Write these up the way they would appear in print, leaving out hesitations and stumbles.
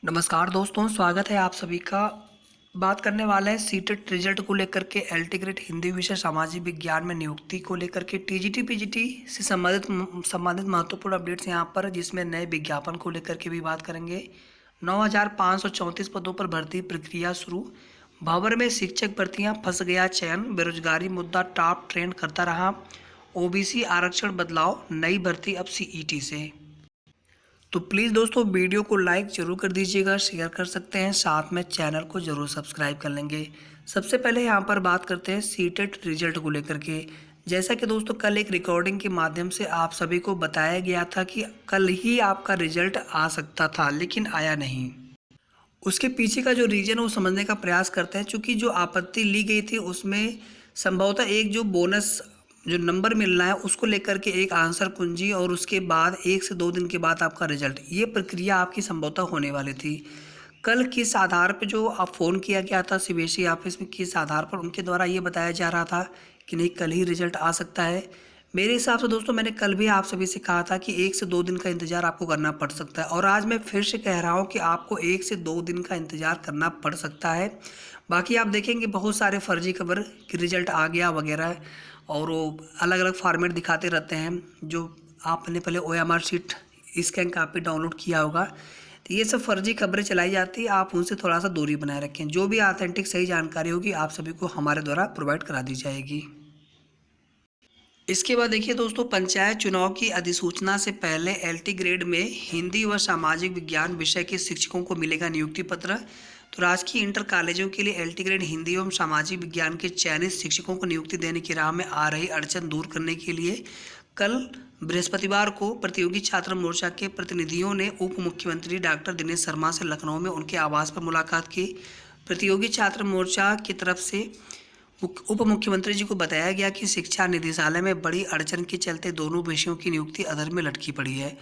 नमस्कार दोस्तों, स्वागत है आप सभी का। बात करने वाले हैं सीटेट रिजल्ट को लेकर के। एलटी ग्रेड हिंदी विषय सामाजिक विज्ञान में नियुक्ति को लेकर के टीजीटी पीजीटी से संबंधित महत्वपूर्ण अपडेट्स यहाँ पर, जिसमें नए विज्ञापन को लेकर के भी बात करेंगे। 9,534 पदों पर भर्ती प्रक्रिया शुरू। भंवर में शिक्षक भर्तियां, फंस गया चयन। बेरोजगारी मुद्दा टॉप ट्रेंड करता रहा। ओबीसी आरक्षण बदलाव, नई भर्ती अब सीईटी से। तो प्लीज़ दोस्तों, वीडियो को लाइक ज़रूर कर दीजिएगा, शेयर कर सकते हैं, साथ में चैनल को ज़रूर सब्सक्राइब कर लेंगे। सबसे पहले यहाँ पर बात करते हैं सीटेट रिजल्ट को लेकर के। जैसा कि दोस्तों कल एक रिकॉर्डिंग के माध्यम से आप सभी को बताया गया था कि कल ही आपका रिजल्ट आ सकता था, लेकिन आया नहीं। उसके पीछे का जो रीज़न है वो समझने का प्रयास करते हैं। चूँकि जो आपत्ति ली गई थी उसमें संभवतः एक जो बोनस जो नंबर मिलना है उसको लेकर के एक आंसर कुंजी, और उसके बाद 1 से 2 दिन के बाद आपका रिजल्ट, ये प्रक्रिया आपकी संभवतः होने वाली थी। कल किस आधार पर जो आप फ़ोन किया गया था सीबीएसई ऑफिस में, किस आधार पर उनके द्वारा ये बताया जा रहा था कि नहीं कल ही रिजल्ट आ सकता है। मेरे हिसाब से दोस्तों मैंने कल भी आप सभी से कहा था कि 1 से 2 दिन का इंतज़ार आपको करना पड़ सकता है, और आज मैं फिर से कह रहा हूँ कि आपको 1 से 2 दिन का इंतज़ार करना पड़ सकता है। बाकी आप देखेंगे बहुत सारे फर्जी खबर कि रिजल्ट आ गया वगैरह, और वो अलग अलग फॉर्मेट दिखाते रहते हैं। जो आपने पहले OMR sheet scan copy download किया होगा, तो ये सब फर्जी खबरें चलाई जाती है। आप उनसे थोड़ा सा दूरी बनाए रखें। जो भी ऑथेंटिक सही जानकारी होगी आप सभी को हमारे द्वारा प्रोवाइड करा दी जाएगी। इसके बाद देखिए दोस्तों, पंचायत चुनाव की अधिसूचना से पहले एलटी ग्रेड में हिंदी व सामाजिक विज्ञान विषय के शिक्षकों को मिलेगा नियुक्ति पत्र। तो राजकीय इंटर कॉलेजों के लिए एलटी ग्रेड हिंदी एवं सामाजिक विज्ञान के चयनित शिक्षकों को नियुक्ति देने की राह में आ रही अड़चन दूर करने के लिए कल बृहस्पतिवार को प्रतियोगी छात्र मोर्चा के प्रतिनिधियों ने उप मुख्यमंत्री डॉक्टर दिनेश शर्मा से लखनऊ में उनके आवास पर मुलाकात की। प्रतियोगी छात्र मोर्चा की तरफ से उप मुख्यमंत्री जी को बताया गया कि शिक्षा निदेशालय में बड़ी अड़चन के चलते दोनों विषयों की नियुक्ति अधर में लटकी पड़ी है।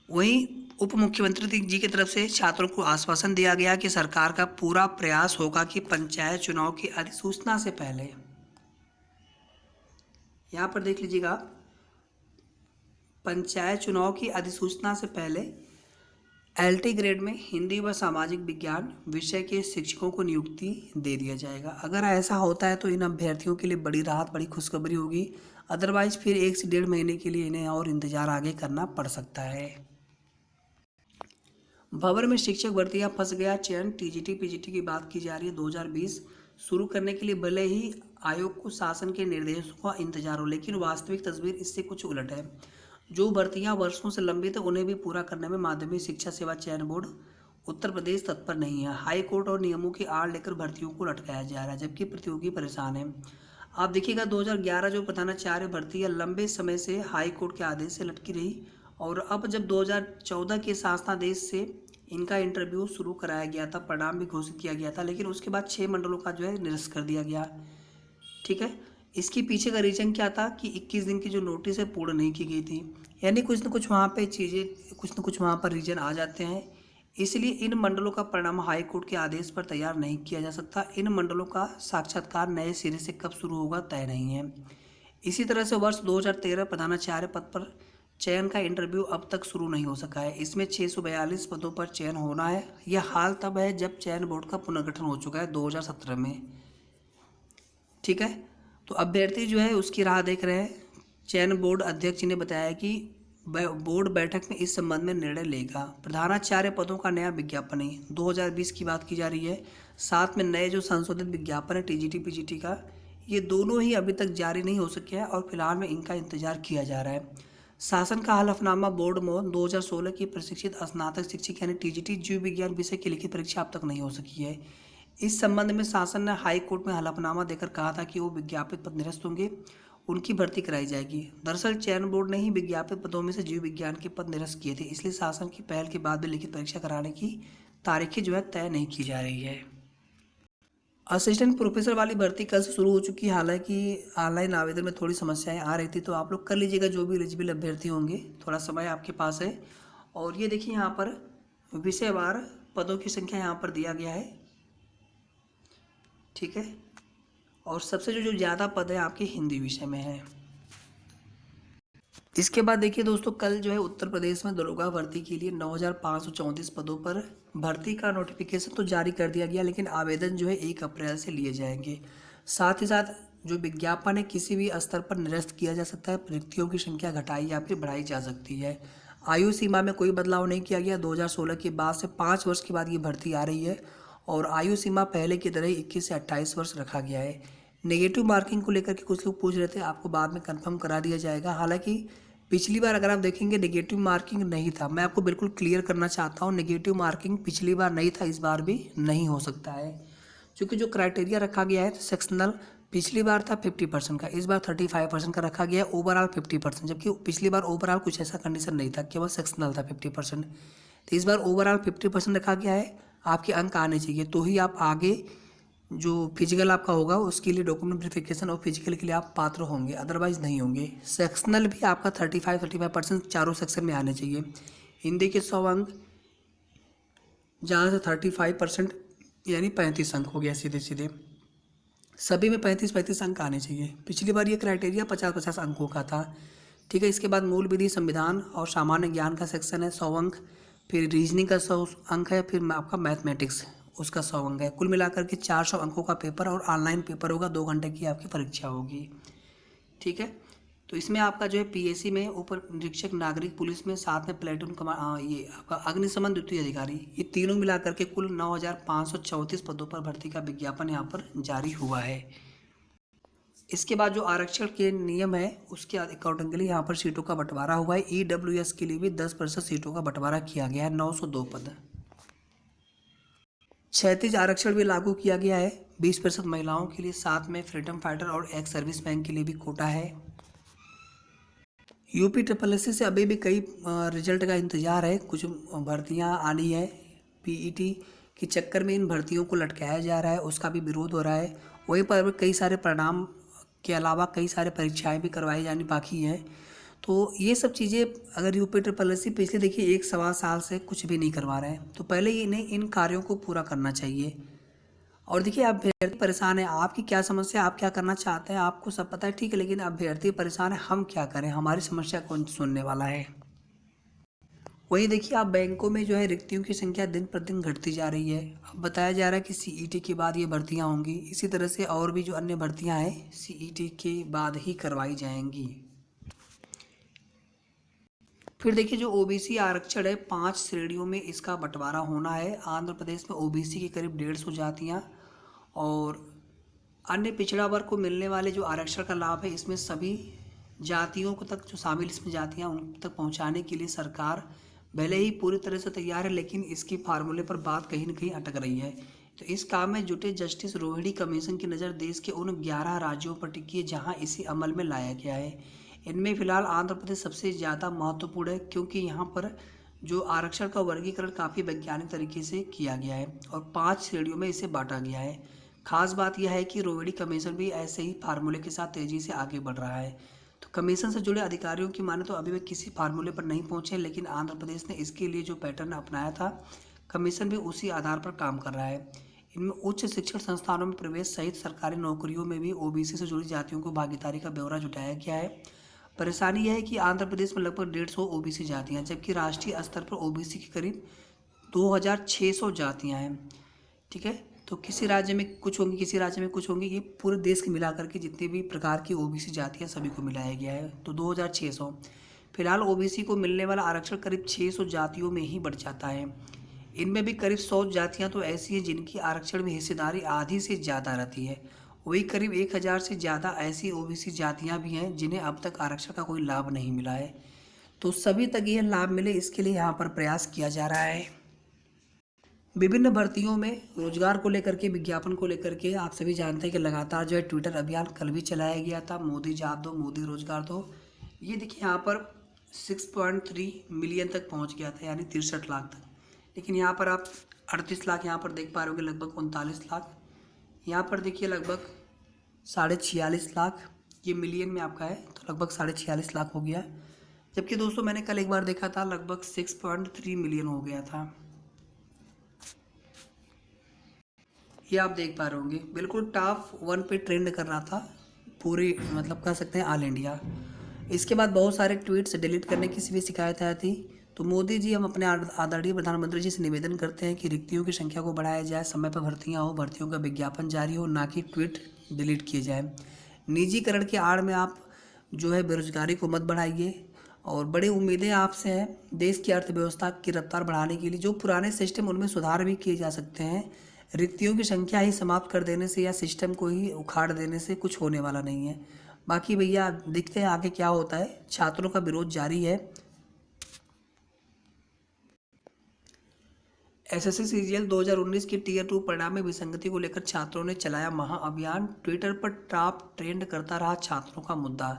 वहीं उप मुख्यमंत्री जी की तरफ से छात्रों को आश्वासन दिया गया कि सरकार का पूरा प्रयास होगा कि पंचायत चुनाव की अधिसूचना से पहले, यहाँ पर देख लीजिएगा, पंचायत चुनाव की अधिसूचना से पहले एलटी ग्रेड में हिंदी व सामाजिक विज्ञान विषय के शिक्षकों को नियुक्ति दे दिया जाएगा। अगर ऐसा होता है तो इन अभ्यर्थियों के लिए बड़ी राहत, बड़ी खुशखबरी होगी। अदरवाइज फिर 1 से 1.5 महीने के लिए इन्हें और इंतजार आगे करना पड़ सकता है। भंवर में शिक्षक भर्तियां, फंस गया चयन। टीजीटी पीजीटी की बात की जा रही है। 2020 शुरू करने के लिए भले ही आयोग को शासन के निर्देशों का इंतजार हो, लेकिन वास्तविक तस्वीर इससे कुछ उलट है। जो भर्तियां वर्षों से लंबित है उन्हें भी पूरा करने में माध्यमिक शिक्षा सेवा चयन बोर्ड उत्तर प्रदेश तत्पर नहीं है। हाई कोर्ट और नियमों की आड़ लेकर भर्तियों को लटकाया जा रहा है, जबकि प्रतियोगी परेशान है। आप देखिएगा 2011 जो प्रधानाचार्य भर्ती है लंबे समय से हाई कोर्ट के आदेश से लटकी रही, और अब जब 2014 के शासनादेश से इनका इंटरव्यू शुरू कराया गया था, परिणाम भी घोषित किया गया था, लेकिन उसके बाद 6 मंडलों का जो है निरस्त कर दिया गया। ठीक है, इसके पीछे का रीज़न क्या था कि 21 दिन की जो नोटिस है पूर्ण नहीं की गई थी। यानी कुछ न कुछ वहाँ पे चीज़ें, कुछ न कुछ वहाँ पर रीज़न आ जाते हैं। इसलिए इन मंडलों का परिणाम हाई कोर्ट के आदेश पर तैयार नहीं किया जा सकता। इन मंडलों का साक्षात्कार नए सिरे से कब शुरू होगा तय नहीं है। इसी तरह से वर्ष 2013 प्रधानाचार्य पद पर चयन का इंटरव्यू अब तक शुरू नहीं हो सका है। इसमें 642 पदों पर चयन होना है। यह हाल तब है जब चयन बोर्ड का पुनर्गठन हो चुका है 2017 में। ठीक है, तो अभ्यर्थी जो है उसकी राह देख रहे हैं। चयन बोर्ड अध्यक्ष ने बताया कि बोर्ड बैठक में इस संबंध में निर्णय लेगा। प्रधानाचार्य पदों का नया विज्ञापन ही 2020 की बात की जा रही है। साथ में नए जो संशोधित विज्ञापन है टीजीटी पीजीटी का, ये दोनों ही अभी तक जारी नहीं हो सके हैं, और फिलहाल में इनका इंतजार किया जा रहा है। शासन का हलफनामा बोर्ड में 2016 की प्रशिक्षित स्नातक शिक्षक यानी टीजीटी जीव विज्ञान विषय की लिखित परीक्षा अब तक नहीं हो सकी है। इस संबंध में शासन ने हाई कोर्ट में हलफनामा देकर कहा था कि वो विज्ञापित पद निरस्त होंगे, उनकी भर्ती कराई जाएगी। दरअसल चयन बोर्ड ने ही विज्ञापित पदों में से जीव विज्ञान के पद निरस्त किए थे, इसलिए शासन की पहल के बाद भी लिखित परीक्षा कराने की तारीखें जो है तय नहीं की जा रही है। असिस्टेंट प्रोफेसर वाली भर्ती कल से शुरू हो चुकी है। हालांकि ऑनलाइन आवेदन में थोड़ी समस्याएं आ रही थी, तो आप लोग कर लीजिएगा जो भी एलिजिबल अभ्यर्थी होंगे, थोड़ा समय आपके पास है। और ये देखिए यहाँ पर विषयवार पदों की संख्या यहाँ पर दिया गया है। ठीक है, और सबसे जो ज़्यादा पद है आपके हिंदी विषय में है। इसके बाद देखिए दोस्तों, कल जो है उत्तर प्रदेश में दरोगा भर्ती के लिए 9,534 पदों पर भर्ती का नोटिफिकेशन तो जारी कर दिया गया, लेकिन आवेदन जो है 1 अप्रैल से लिए जाएंगे। साथ ही साथ जो विज्ञापन है किसी भी स्तर पर निरस्त किया जा सकता है, रिक्तियों की संख्या घटाई या फिर बढ़ाई जा सकती है। आयु सीमा में कोई बदलाव नहीं किया गया। 2016 के बाद से 5 वर्ष के बाद ये भर्ती आ रही है और आयु सीमा पहले की तरह ही 21 से 28 वर्ष रखा गया है। नेगेटिव मार्किंग को लेकर के कुछ लोग पूछ रहे थे, आपको बाद में कंफर्म करा दिया जाएगा। हालांकि पिछली बार अगर आप देखेंगे नेगेटिव मार्किंग नहीं था। मैं आपको बिल्कुल क्लियर करना चाहता हूँ, नेगेटिव मार्किंग पिछली बार नहीं था, इस बार भी नहीं हो सकता है, क्योंकि जो क्राइटेरिया रखा गया है सेक्शनल पिछली बार था 50% का, इस बार 35% का रखा गया है, ओवरऑल 50%, जबकि पिछली बार ओवरऑल कुछ ऐसा कंडीशन नहीं था, केवल सेक्शनल था 50%। तो इस बार ओवरऑल 50% रखा गया है। आपके अंक आने चाहिए तो ही आप आगे जो फिजिकल आपका होगा उसके लिए डॉक्यूमेंट वेरिफिकेशन और फिजिकल के लिए आप पात्र होंगे, अदरवाइज नहीं होंगे। सेक्शनल भी आपका 35% चारों सेक्शन में आने चाहिए। हिंदी के 100 अंक, जहाँ से 35% यानी 35 अंक हो गया सीधे सीधे। सभी में 35 अंक आने चाहिए। पिछली बार ये क्राइटेरिया 50 अंकों का था। ठीक है, इसके बाद मूल विधि, संविधान और सामान्य ज्ञान का सेक्शन है 100 अंक, फिर रीजनिंग का 100 अंक है, फिर आपका मैथमेटिक्स उसका 100 अंक है। कुल मिलाकर के 400 अंकों का पेपर और ऑनलाइन पेपर होगा, 2 घंटे की आपकी परीक्षा होगी। ठीक है, तो इसमें आपका जो है पीएससी में उप निरीक्षक नागरिक पुलिस में, साथ में प्लेटून ये आपका अग्निशमन द्वितीय अधिकारी, ये तीनों मिलाकर के कुल 9,534 पदों पर भर्ती का विज्ञापन यहाँ पर जारी हुआ है। इसके बाद जो आरक्षण के नियम है उसके अकॉर्डिंगली यहाँ पर सीटों का बंटवारा हुआ है। ईडब्ल्यूएस के लिए भी 10% सीटों का बंटवारा किया गया है, 902 पद। क्षैतिज आरक्षण भी लागू किया गया है 20% महिलाओं के लिए, साथ में फ्रीडम फाइटर और एक्स सर्विस मैन के लिए भी कोटा है। यूपी ट्रिपल से अभी भी कई रिजल्ट का इंतजार है, कुछ भर्तियां आनी है। पीईटी के चक्कर में इन भर्तियों को लटकाया जा रहा है, उसका भी विरोध हो रहा है। वहीं पर कई सारे परिणाम के अलावा कई सारे परीक्षाएं भी करवाई जानी बाकी हैं। तो ये सब चीज़ें अगर यूपी ट्रिपल पिछले देखिए 1 सवा साल से कुछ भी नहीं करवा रहे हैं, तो पहले इन्हें इन कार्यों को पूरा करना चाहिए। और देखिए अभ्यर्थी परेशान है, आपकी क्या समस्या, आप क्या करना चाहते हैं आपको सब पता है, ठीक है, लेकिन अभ्यर्थी परेशान है, हम क्या करें, हमारी समस्या कौन सुनने वाला है। वही देखिए आप बैंकों में जो है रिक्तियों की संख्या दिन प्रतिदिन घटती जा रही है। अब बताया जा रहा है कि सीईटी के बाद ये भर्तियां होंगी, इसी तरह से और भी जो अन्य भर्तियां हैं सीईटी के बाद ही करवाई जाएंगी। फिर देखिए जो ओबीसी आरक्षण है 5 श्रेणियों में इसका बंटवारा होना है। आंध्र प्रदेश में ओबीसी की करीब 150 जातियाँ और अन्य पिछड़ा वर्ग को मिलने वाले जो आरक्षण का लाभ है इसमें सभी जातियों को तक जो शामिल इसमें जातियाँ उन तक पहुँचाने के लिए सरकार भले ही पूरी तरह से तैयार है, लेकिन इसकी फार्मूले पर बात कहीं न कहीं अटक रही है। तो इस काम में जुटे जस्टिस रोहिणी कमीशन की नज़र देश के उन 11 राज्यों पर टिकी है जहाँ इसे अमल में लाया गया है। इनमें फिलहाल आंध्र प्रदेश सबसे ज़्यादा महत्वपूर्ण है, क्योंकि यहाँ पर जो आरक्षण का वर्गीकरण काफ़ी वैज्ञानिक तरीके से किया गया है और 5 श्रेणियों में इसे बांटा गया है। खास बात यह है कि रोहिणी कमीशन भी ऐसे ही फार्मूले के साथ तेज़ी से आगे बढ़ रहा है। तो कमीशन से जुड़े अधिकारियों की माने तो अभी वे किसी फार्मूले पर नहीं पहुंचे, लेकिन आंध्र प्रदेश ने इसके लिए जो पैटर्न अपनाया था कमीशन भी उसी आधार पर काम कर रहा है। इनमें उच्च शिक्षण संस्थानों में प्रवेश सहित सरकारी नौकरियों में भी ओबीसी से जुड़ी जातियों को भागीदारी का ब्यौरा जुटाया गया है। परेशानी यह है कि आंध्र प्रदेश में लगभग 150 ओबीसी जातियाँ, जबकि राष्ट्रीय स्तर पर ओबीसी की करीब 2600 जातियाँ हैं। ठीक है, तो किसी राज्य में कुछ होंगी, किसी राज्य में कुछ होंगी, ये पूरे देश के मिलाकर के जितने भी प्रकार की ओबीसी जातियाँ सभी को मिलाया गया है। तो 2600 फिलहाल ओबीसी को मिलने वाला आरक्षण करीब 600 जातियों में ही बढ़ जाता है। इनमें भी करीब 100 जातियाँ तो ऐसी हैं जिनकी आरक्षण में हिस्सेदारी आधी से ज़्यादा रहती है। वही करीब 1000 से ज़्यादा ऐसी ओबीसी जातियाँ भी हैं जिन्हें अब तक आरक्षण का कोई लाभ नहीं मिला है। तो सभी तक यह लाभ मिले इसके लिए यहाँ पर प्रयास किया जा रहा है। विभिन्न भर्तियों में रोजगार को लेकर के, विज्ञापन को लेकर के आप सभी जानते हैं कि लगातार जो है ट्विटर अभियान कल भी चलाया गया था, मोदी जात दो, मोदी रोजगार दो। ये देखिए यहाँ पर 6.3 मिलियन तक पहुँच गया था, यानी 63 लाख तक। लेकिन यहाँ पर आप 38 लाख यहाँ पर देख पा रहे होंगे, लगभग 39 लाख। यहाँ पर देखिए लगभग 46.5 लाख, ये मिलियन में आपका है, तो लगभग 46.5 लाख हो गया। जबकि दोस्तों मैंने कल एक बार देखा था लगभग 6.3 मिलियन हो गया था। ये आप देख पा रहे होंगे, बिल्कुल टॉप 1 पे ट्रेंड कर रहा था पूरे, मतलब कह सकते हैं ऑल इंडिया। इसके बाद बहुत सारे ट्वीट्स डिलीट करने की भी शिकायत आई थी, तो मोदी जी, हम अपने आदरणीय प्रधानमंत्री जी से निवेदन करते हैं कि रिक्तियों की संख्या को बढ़ाया जाए, समय पर भर्तियां हो, भर्तियों का विज्ञापन जारी हो, ना कि ट्वीट डिलीट किए जाए। निजीकरण की आड़ में आप जो है बेरोजगारी को मत बढ़ाइए। और बड़ी उम्मीदें आपसे हैं देश की अर्थव्यवस्था की रफ्तार बढ़ाने के लिए। जो पुराने सिस्टम उनमें सुधार भी किए जा सकते हैं। रिक्तियों की संख्या ही समाप्त कर देने से या सिस्टम को ही उखाड़ देने से कुछ होने वाला नहीं है। बाकी भैया देखते हैं आगे क्या होता है। छात्रों का विरोध जारी है। एसएससी सीजीएल 2019 की टीयर 2 परिणाम में विसंगति को लेकर छात्रों ने चलाया महाअभियान। ट्विटर पर टॉप ट्रेंड करता रहा छात्रों का मुद्दा।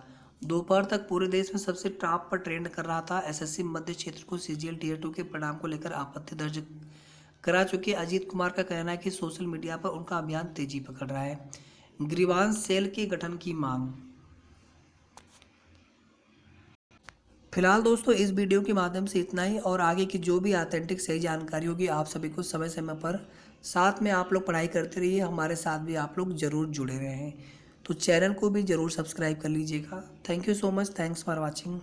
दोपहर तक पूरे देश में सबसे टॉप पर ट्रेंड कर रहा था। एसएससी मध्य क्षेत्र को सीजीएल टीयर 2 के परिणाम को लेकर आपत्ति दर्ज करा चुके अजीत कुमार का कहना है कि सोशल मीडिया पर उनका अभियान तेजी पकड़ रहा है। ग्रीवांस सेल के गठन की मांग। फिलहाल दोस्तों इस वीडियो के माध्यम से इतना ही। और आगे की जो भी ऑथेंटिक सही जानकारी होगी आप सभी को समय समय पर साथ में आप लोग पढ़ाई करते रहिए। हमारे साथ भी आप लोग ज़रूर जुड़े रहें। तो चैनल को भी ज़रूर सब्सक्राइब कर लीजिएगा। Thank you so much. Thanks for watching.